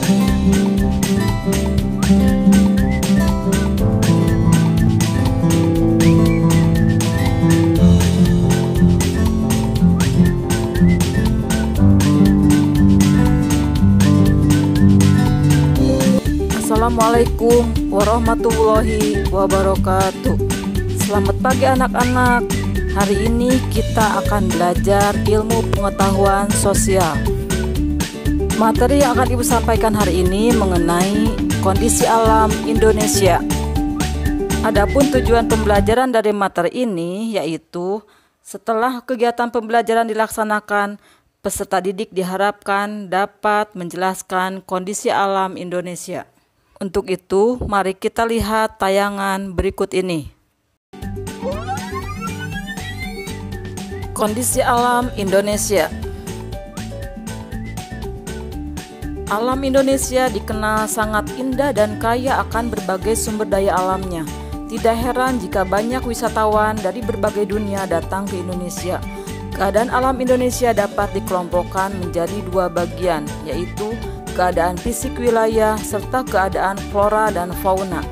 Assalamualaikum warahmatullahi wabarakatuh. Selamat pagi anak-anak. Hari ini kita akan belajar ilmu pengetahuan sosial. Materi yang akan Ibu sampaikan hari ini mengenai kondisi alam Indonesia. Adapun tujuan pembelajaran dari materi ini yaitu setelah kegiatan pembelajaran dilaksanakan, peserta didik diharapkan dapat menjelaskan kondisi alam Indonesia. Untuk itu, mari kita lihat tayangan berikut ini. Kondisi alam Indonesia. Alam Indonesia dikenal sangat indah dan kaya akan berbagai sumber daya alamnya. Tidak heran jika banyak wisatawan dari berbagai dunia datang ke Indonesia. Keadaan alam Indonesia dapat dikelompokkan menjadi dua bagian, yaitu keadaan fisik wilayah serta keadaan flora dan fauna.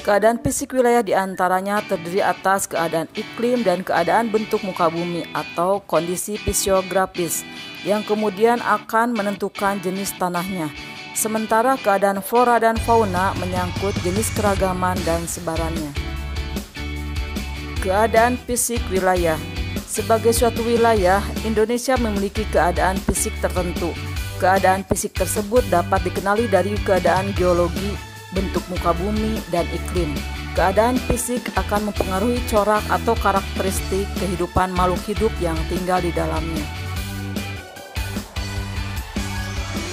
Keadaan fisik wilayah diantaranya terdiri atas keadaan iklim dan keadaan bentuk muka bumi atau kondisi fisiografis yang kemudian akan menentukan jenis tanahnya. Sementara keadaan flora dan fauna menyangkut jenis keragaman dan sebarannya. Keadaan fisik wilayah. Sebagai suatu wilayah, Indonesia memiliki keadaan fisik tertentu. Keadaan fisik tersebut dapat dikenali dari keadaan geologi, bentuk muka bumi, dan iklim. Keadaan fisik akan mempengaruhi corak atau karakteristik kehidupan makhluk hidup yang tinggal di dalamnya.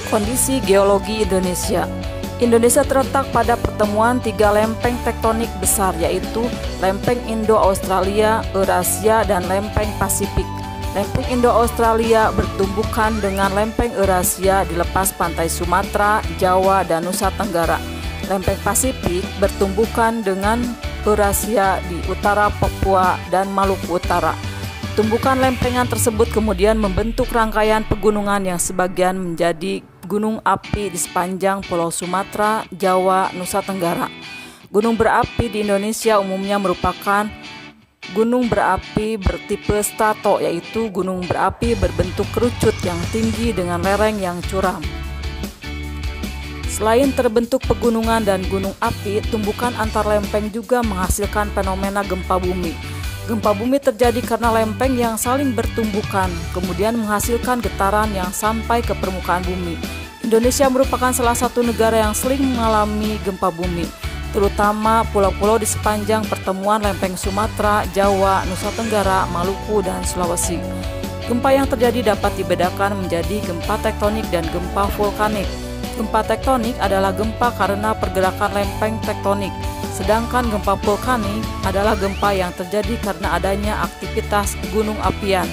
Kondisi geologi Indonesia. Indonesia terletak pada pertemuan tiga lempeng tektonik besar, yaitu lempeng Indo-Australia, Eurasia, dan lempeng Pasifik. Lempeng Indo-Australia bertumbukan dengan lempeng Eurasia di lepas pantai Sumatera, Jawa, dan Nusa Tenggara. Lempeng Pasifik bertumbukan dengan Eurasia di utara Papua dan Maluku Utara. Tumbukan lempengan tersebut kemudian membentuk rangkaian pegunungan yang sebagian menjadi gunung api di sepanjang Pulau Sumatera, Jawa, Nusa Tenggara. Gunung berapi di Indonesia umumnya merupakan gunung berapi bertipe strato, yaitu gunung berapi berbentuk kerucut yang tinggi dengan lereng yang curam. Selain terbentuk pegunungan dan gunung api, tumbukan antar lempeng juga menghasilkan fenomena gempa bumi. Gempa bumi terjadi karena lempeng yang saling bertumbukan, kemudian menghasilkan getaran yang sampai ke permukaan bumi. Indonesia merupakan salah satu negara yang sering mengalami gempa bumi, terutama pulau-pulau di sepanjang pertemuan lempeng Sumatera, Jawa, Nusa Tenggara, Maluku, dan Sulawesi. Gempa yang terjadi dapat dibedakan menjadi gempa tektonik dan gempa vulkanik. Gempa tektonik adalah gempa karena pergerakan lempeng tektonik, sedangkan gempa vulkanik adalah gempa yang terjadi karena adanya aktivitas gunung apian.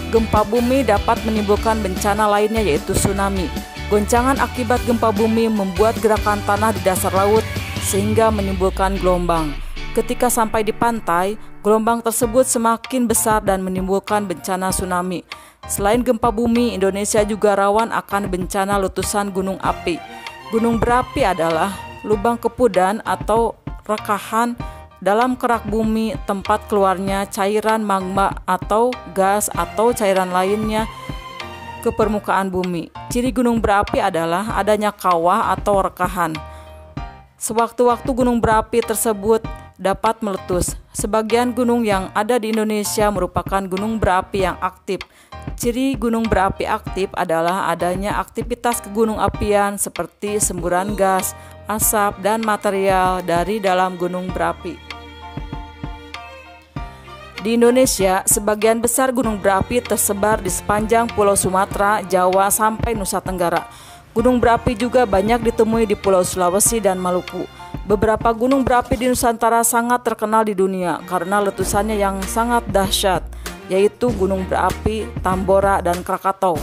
Gempa bumi dapat menimbulkan bencana lainnya yaitu tsunami. Goncangan akibat gempa bumi membuat gerakan tanah di dasar laut sehingga menimbulkan gelombang. Ketika sampai di pantai, gelombang tersebut semakin besar dan menimbulkan bencana tsunami. Selain gempa bumi, Indonesia juga rawan akan bencana letusan gunung api. Gunung berapi adalah lubang kepudan atau rekahan dalam kerak bumi tempat keluarnya cairan magma atau gas atau cairan lainnya ke permukaan bumi. Ciri gunung berapi adalah adanya kawah atau rekahan. Sewaktu-waktu gunung berapi tersebut dapat meletus. Sebagian gunung yang ada di Indonesia merupakan gunung berapi yang aktif. Ciri gunung berapi aktif adalah adanya aktivitas kegunung apian seperti semburan gas, asap, dan material dari dalam gunung berapi. Di Indonesia, sebagian besar gunung berapi tersebar di sepanjang Pulau Sumatera, Jawa, sampai Nusa Tenggara. Gunung berapi juga banyak ditemui di Pulau Sulawesi dan Maluku. Beberapa gunung berapi di Nusantara sangat terkenal di dunia karena letusannya yang sangat dahsyat, yaitu gunung berapi Tambora dan Krakatau.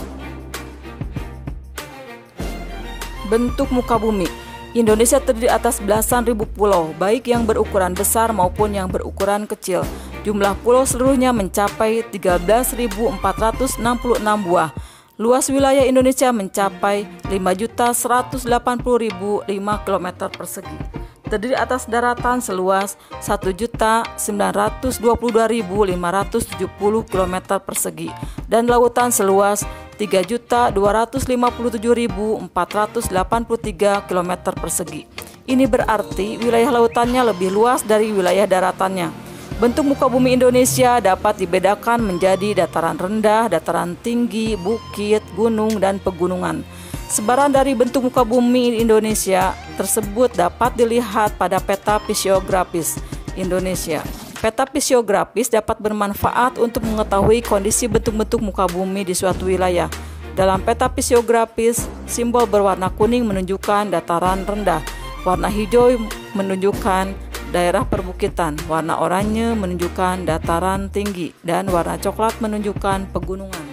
Bentuk muka bumi. Indonesia terdiri atas belasan ribu pulau, baik yang berukuran besar maupun yang berukuran kecil. Jumlah pulau seluruhnya mencapai 13.466 buah. Luas wilayah Indonesia mencapai 5.180.005 km persegi. Terdiri atas daratan seluas 1.922.570 km persegi dan lautan seluas 3.257.483 km persegi. Ini berarti wilayah lautannya lebih luas dari wilayah daratannya. Bentuk muka bumi Indonesia dapat dibedakan menjadi dataran rendah, dataran tinggi, bukit, gunung, dan pegunungan. Sebaran dari bentuk muka bumi Indonesia tersebut dapat dilihat pada peta fisiografis Indonesia. Peta fisiografis dapat bermanfaat untuk mengetahui kondisi bentuk-bentuk muka bumi di suatu wilayah. Dalam peta fisiografis, simbol berwarna kuning menunjukkan dataran rendah, warna hijau menunjukkan daerah perbukitan, warna oranye menunjukkan dataran tinggi, dan warna coklat menunjukkan pegunungan.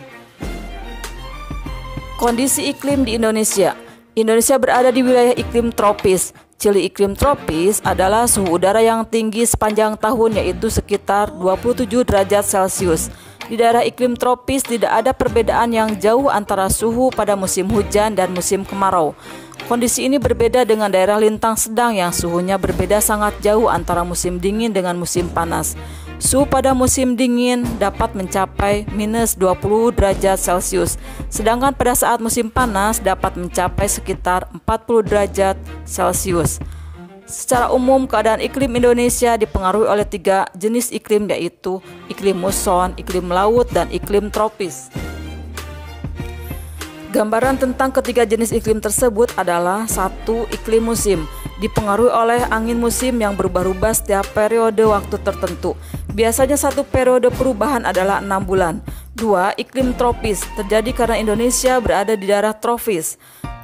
Kondisi iklim di Indonesia. Indonesia berada di wilayah iklim tropis. Ciri iklim tropis adalah suhu udara yang tinggi sepanjang tahun, yaitu sekitar 27 derajat Celcius. Di daerah iklim tropis tidak ada perbedaan yang jauh antara suhu pada musim hujan dan musim kemarau. Kondisi ini berbeda dengan daerah lintang sedang yang suhunya berbeda sangat jauh antara musim dingin dengan musim panas. Suhu pada musim dingin dapat mencapai minus 20 derajat Celcius, sedangkan pada saat musim panas dapat mencapai sekitar 40 derajat Celcius. Secara umum, keadaan iklim Indonesia dipengaruhi oleh 3 jenis iklim, yaitu iklim muson, iklim laut, dan iklim tropis. Gambaran tentang ketiga jenis iklim tersebut adalah: 1. Iklim musim, dipengaruhi oleh angin musim yang berubah-ubah setiap periode waktu tertentu. Biasanya satu periode perubahan adalah 6 bulan. 2. Iklim tropis, terjadi karena Indonesia berada di daerah tropis.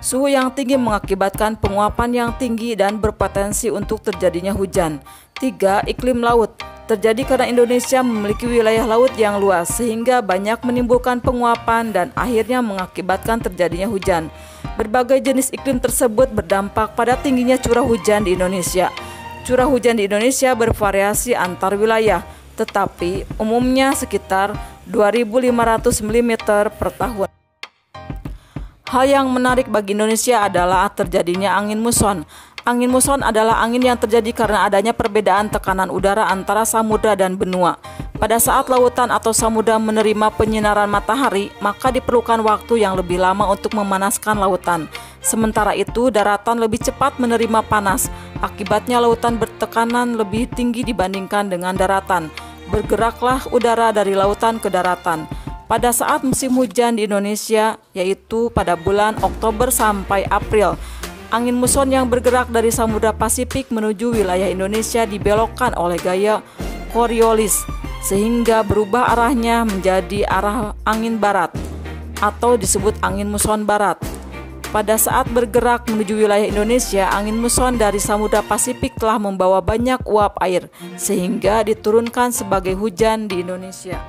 Suhu yang tinggi mengakibatkan penguapan yang tinggi dan berpotensi untuk terjadinya hujan. 3. Iklim laut, terjadi karena Indonesia memiliki wilayah laut yang luas sehingga banyak menimbulkan penguapan dan akhirnya mengakibatkan terjadinya hujan. Berbagai jenis iklim tersebut berdampak pada tingginya curah hujan di Indonesia. Curah hujan di Indonesia bervariasi antar wilayah, tetapi umumnya sekitar 2.500 mm per tahun. Hal yang menarik bagi Indonesia adalah terjadinya angin muson. Angin muson adalah angin yang terjadi karena adanya perbedaan tekanan udara antara samudra dan benua. Pada saat lautan atau samudra menerima penyinaran matahari, maka diperlukan waktu yang lebih lama untuk memanaskan lautan. Sementara itu, daratan lebih cepat menerima panas. Akibatnya lautan bertekanan lebih tinggi dibandingkan dengan daratan. Bergeraklah udara dari lautan ke daratan. Pada saat musim hujan di Indonesia, yaitu pada bulan Oktober sampai April, angin muson yang bergerak dari Samudra Pasifik menuju wilayah Indonesia dibelokkan oleh gaya Coriolis, sehingga berubah arahnya menjadi arah angin barat, atau disebut angin muson barat. Pada saat bergerak menuju wilayah Indonesia, angin muson dari Samudra Pasifik telah membawa banyak uap air, sehingga diturunkan sebagai hujan di Indonesia.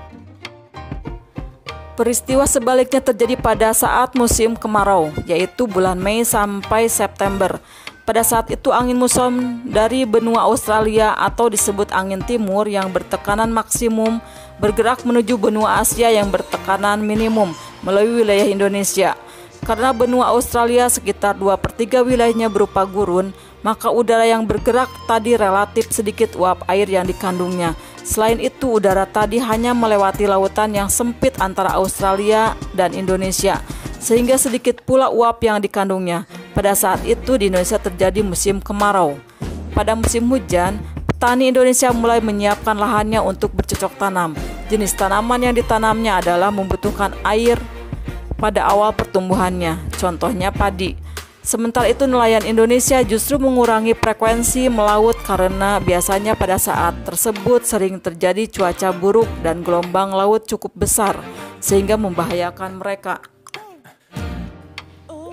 Peristiwa sebaliknya terjadi pada saat musim kemarau, yaitu bulan Mei sampai September. Pada saat itu angin muson dari benua Australia atau disebut angin timur yang bertekanan maksimum bergerak menuju benua Asia yang bertekanan minimum melalui wilayah Indonesia. Karena benua Australia sekitar 2/3 wilayahnya berupa gurun, maka udara yang bergerak tadi relatif sedikit uap air yang dikandungnya. Selain itu, udara tadi hanya melewati lautan yang sempit antara Australia dan Indonesia, sehingga sedikit pula uap yang dikandungnya. Pada saat itu di Indonesia terjadi musim kemarau. Pada musim hujan, petani Indonesia mulai menyiapkan lahannya untuk bercocok tanam. Jenis tanaman yang ditanamnya adalah membutuhkan air pada awal pertumbuhannya, contohnya padi. Sementara itu nelayan Indonesia justru mengurangi frekuensi melaut karena biasanya pada saat tersebut sering terjadi cuaca buruk dan gelombang laut cukup besar sehingga membahayakan mereka.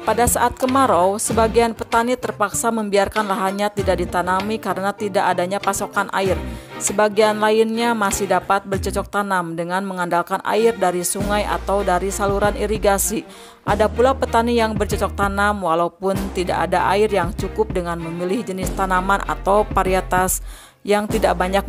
Pada saat kemarau, sebagian petani terpaksa membiarkan lahannya tidak ditanami karena tidak adanya pasokan air. Sebagian lainnya masih dapat bercocok tanam dengan mengandalkan air dari sungai atau dari saluran irigasi. Ada pula petani yang bercocok tanam walaupun tidak ada air yang cukup dengan memilih jenis tanaman atau varietas yang tidak banyak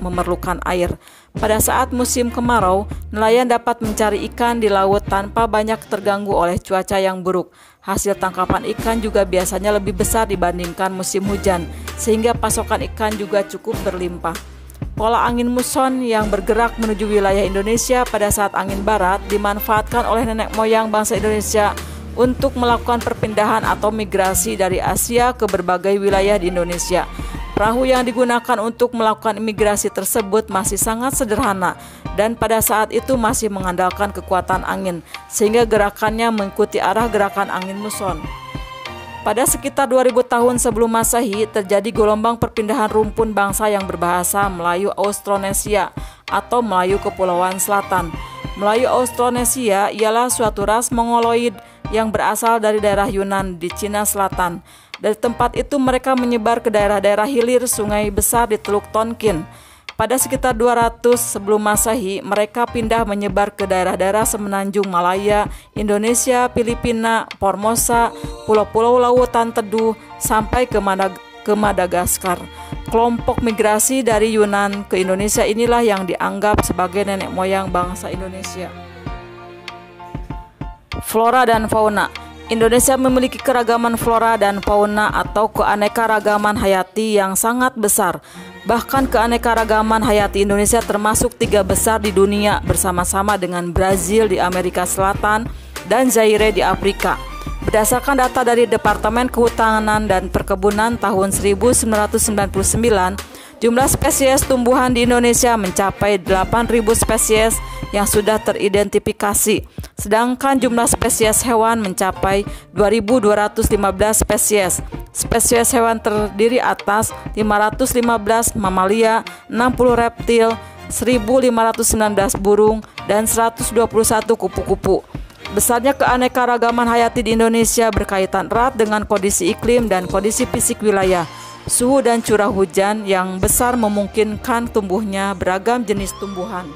memerlukan air. Pada saat musim kemarau, nelayan dapat mencari ikan di laut tanpa banyak terganggu oleh cuaca yang buruk. Hasil tangkapan ikan juga biasanya lebih besar dibandingkan musim hujan, sehingga pasokan ikan juga cukup berlimpah. Pola angin muson yang bergerak menuju wilayah Indonesia pada saat angin barat dimanfaatkan oleh nenek moyang bangsa Indonesia untuk melakukan perpindahan atau migrasi dari Asia ke berbagai wilayah di Indonesia. Perahu yang digunakan untuk melakukan migrasi tersebut masih sangat sederhana dan pada saat itu masih mengandalkan kekuatan angin, sehingga gerakannya mengikuti arah gerakan angin muson. Pada sekitar 2000 tahun sebelum Masehi, terjadi gelombang perpindahan rumpun bangsa yang berbahasa Melayu Austronesia atau Melayu Kepulauan Selatan. Melayu Austronesia ialah suatu ras Mongoloid yang berasal dari daerah Yunan di Cina Selatan. Dari tempat itu mereka menyebar ke daerah-daerah hilir sungai besar di Teluk Tonkin. Pada sekitar 200 sebelum Masehi, mereka pindah menyebar ke daerah-daerah semenanjung Malaya, Indonesia, Filipina, Formosa, pulau-pulau lautan teduh, sampai ke Madagaskar. Kelompok migrasi dari Yunan ke Indonesia inilah yang dianggap sebagai nenek moyang bangsa Indonesia. Flora dan fauna. Indonesia memiliki keragaman flora dan fauna atau keanekaragaman hayati yang sangat besar. Bahkan keanekaragaman hayati Indonesia termasuk 3 besar di dunia bersama-sama dengan Brazil di Amerika Selatan dan Zaire di Afrika. Berdasarkan data dari Departemen Kehutanan dan Perkebunan tahun 1999, jumlah spesies tumbuhan di Indonesia mencapai 8.000 spesies yang sudah teridentifikasi. Sedangkan jumlah spesies hewan mencapai 2.215 spesies. Spesies hewan terdiri atas 515 mamalia, 60 reptil, 1.519 burung, dan 121 kupu-kupu. Besarnya keanekaragaman hayati di Indonesia berkaitan erat dengan kondisi iklim dan kondisi fisik wilayah. Suhu dan curah hujan yang besar memungkinkan tumbuhnya beragam jenis tumbuhan.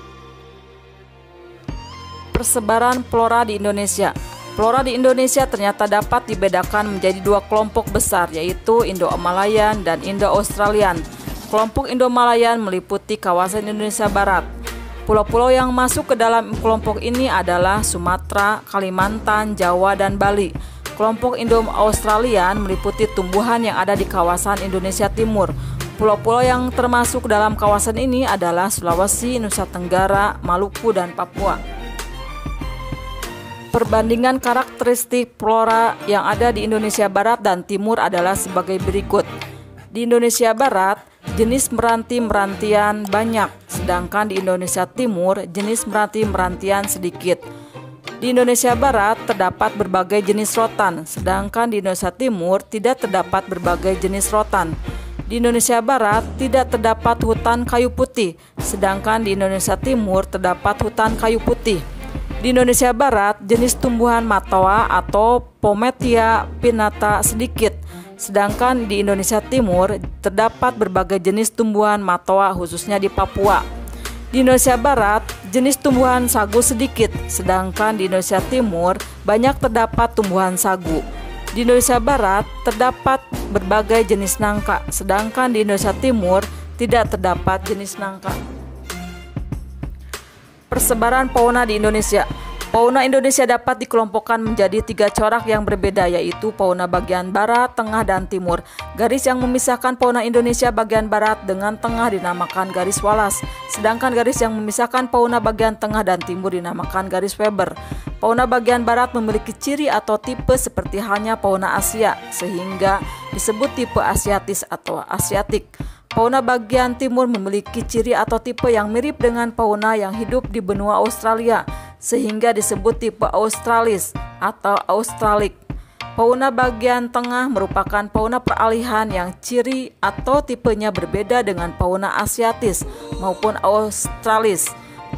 Persebaran flora di Indonesia. Flora di Indonesia ternyata dapat dibedakan menjadi 2 kelompok besar, yaitu Indo-Malayan dan Indo-Australian. Kelompok Indo-Malayan meliputi kawasan Indonesia Barat. Pulau-pulau yang masuk ke dalam kelompok ini adalah Sumatera, Kalimantan, Jawa, dan Bali. Kelompok Indo-Australian meliputi tumbuhan yang ada di kawasan Indonesia Timur. Pulau-pulau yang termasuk dalam kawasan ini adalah Sulawesi, Nusa Tenggara, Maluku, dan Papua. Perbandingan karakteristik flora yang ada di Indonesia Barat dan Timur adalah sebagai berikut. Di Indonesia Barat, jenis meranti-merantian banyak, sedangkan di Indonesia Timur, jenis meranti-merantian sedikit. Di Indonesia Barat terdapat berbagai jenis rotan, sedangkan di Indonesia Timur tidak terdapat berbagai jenis rotan. Di Indonesia Barat tidak terdapat hutan kayu putih, sedangkan di Indonesia Timur terdapat hutan kayu putih. Di Indonesia Barat, jenis tumbuhan matoa atau Pometia pinnata sedikit, sedangkan di Indonesia Timur terdapat berbagai jenis tumbuhan matoa khususnya di Papua. Di Indonesia Barat, jenis tumbuhan sagu sedikit, sedangkan di Indonesia Timur banyak terdapat tumbuhan sagu. Di Indonesia Barat terdapat berbagai jenis nangka, sedangkan di Indonesia Timur tidak terdapat jenis nangka. Persebaran fauna di Indonesia. Fauna Indonesia dapat dikelompokkan menjadi 3 corak yang berbeda, yaitu fauna bagian barat, tengah, dan timur. Garis yang memisahkan fauna Indonesia bagian barat dengan tengah dinamakan garis Wallace, sedangkan garis yang memisahkan fauna bagian tengah dan timur dinamakan garis Weber. Fauna bagian barat memiliki ciri atau tipe seperti halnya fauna Asia, sehingga disebut tipe Asiatis atau Asiatik. Fauna bagian timur memiliki ciri atau tipe yang mirip dengan fauna yang hidup di benua Australia, sehingga disebut tipe Australis atau Australik. Fauna bagian tengah merupakan fauna peralihan yang ciri atau tipenya berbeda dengan fauna Asiatis maupun Australis.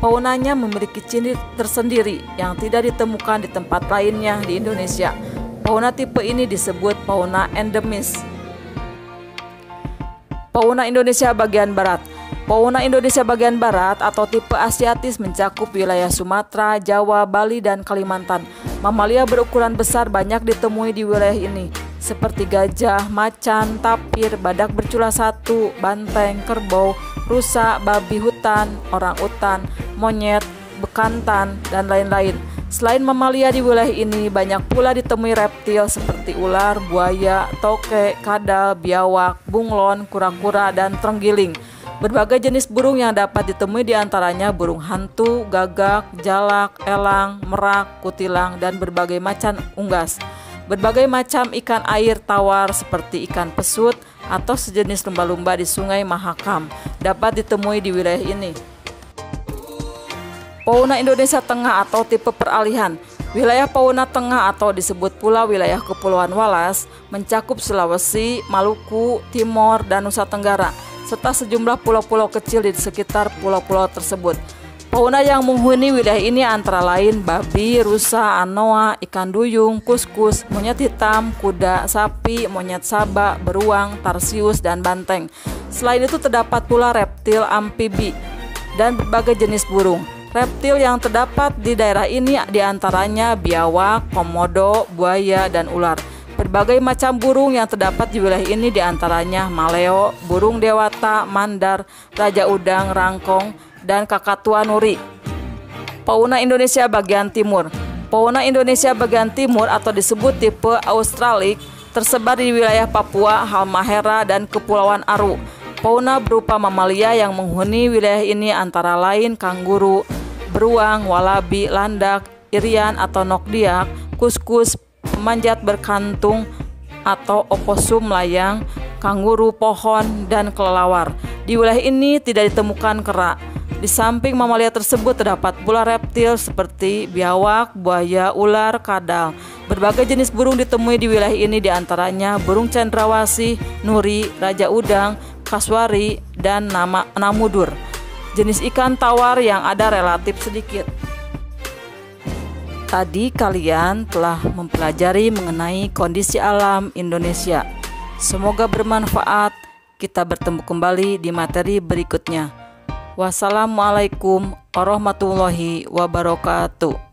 Faunanya memiliki ciri tersendiri yang tidak ditemukan di tempat lainnya di Indonesia. Fauna tipe ini disebut fauna endemis. Fauna Indonesia bagian barat. Fauna Indonesia bagian barat atau tipe Asiatis mencakup wilayah Sumatera, Jawa, Bali, dan Kalimantan. Mamalia berukuran besar banyak ditemui di wilayah ini. seperti gajah, macan, tapir, badak bercula satu, banteng, kerbau, rusa, babi hutan, orangutan, monyet, bekantan, dan lain-lain. Selain mamalia di wilayah ini, banyak pula ditemui reptil seperti ular, buaya, toke, kadal, biawak, bunglon, kura-kura, dan terenggiling. Berbagai jenis burung yang dapat ditemui diantaranya burung hantu, gagak, jalak, elang, merak, kutilang, dan berbagai macam unggas. Berbagai macam ikan air tawar seperti ikan pesut atau sejenis lumba-lumba di Sungai Mahakam dapat ditemui di wilayah ini. Fauna Indonesia Tengah atau tipe peralihan. Wilayah fauna tengah atau disebut pula wilayah Kepulauan Wallace mencakup Sulawesi, Maluku, Timor, dan Nusa Tenggara, serta sejumlah pulau-pulau kecil di sekitar pulau-pulau tersebut. Fauna yang menghuni wilayah ini antara lain babi, rusa, anoa, ikan duyung, kuskus, monyet hitam, kuda, sapi, monyet sabak, beruang, tarsius, dan banteng. Selain itu terdapat pula reptil, amfibi, dan berbagai jenis burung. Reptil yang terdapat di daerah ini diantaranya biawak, komodo, buaya, dan ular. Berbagai macam burung yang terdapat di wilayah ini diantaranya maleo, burung dewata, mandar, raja udang, rangkong, dan kakatua nuri. Fauna Indonesia bagian timur. Fauna Indonesia bagian timur atau disebut tipe Australik tersebar di wilayah Papua, Halmahera, dan Kepulauan Aru. Fauna berupa mamalia yang menghuni wilayah ini antara lain kanguru, beruang, walabi, landak, irian atau nokdiak, kuskus, pemanjat berkantung atau oposum layang, kanguru pohon, dan kelelawar. Di wilayah ini tidak ditemukan kera. Di samping mamalia tersebut terdapat pula reptil seperti biawak, buaya, ular, kadal. Berbagai jenis burung ditemui di wilayah ini diantaranya burung cendrawasih, nuri, raja udang, kasuari, dan namudur. Jenis ikan tawar yang ada relatif sedikit. Tadi kalian telah mempelajari mengenai kondisi alam Indonesia. Semoga bermanfaat. Kita bertemu kembali di materi berikutnya. Wassalamualaikum warahmatullahi wabarakatuh.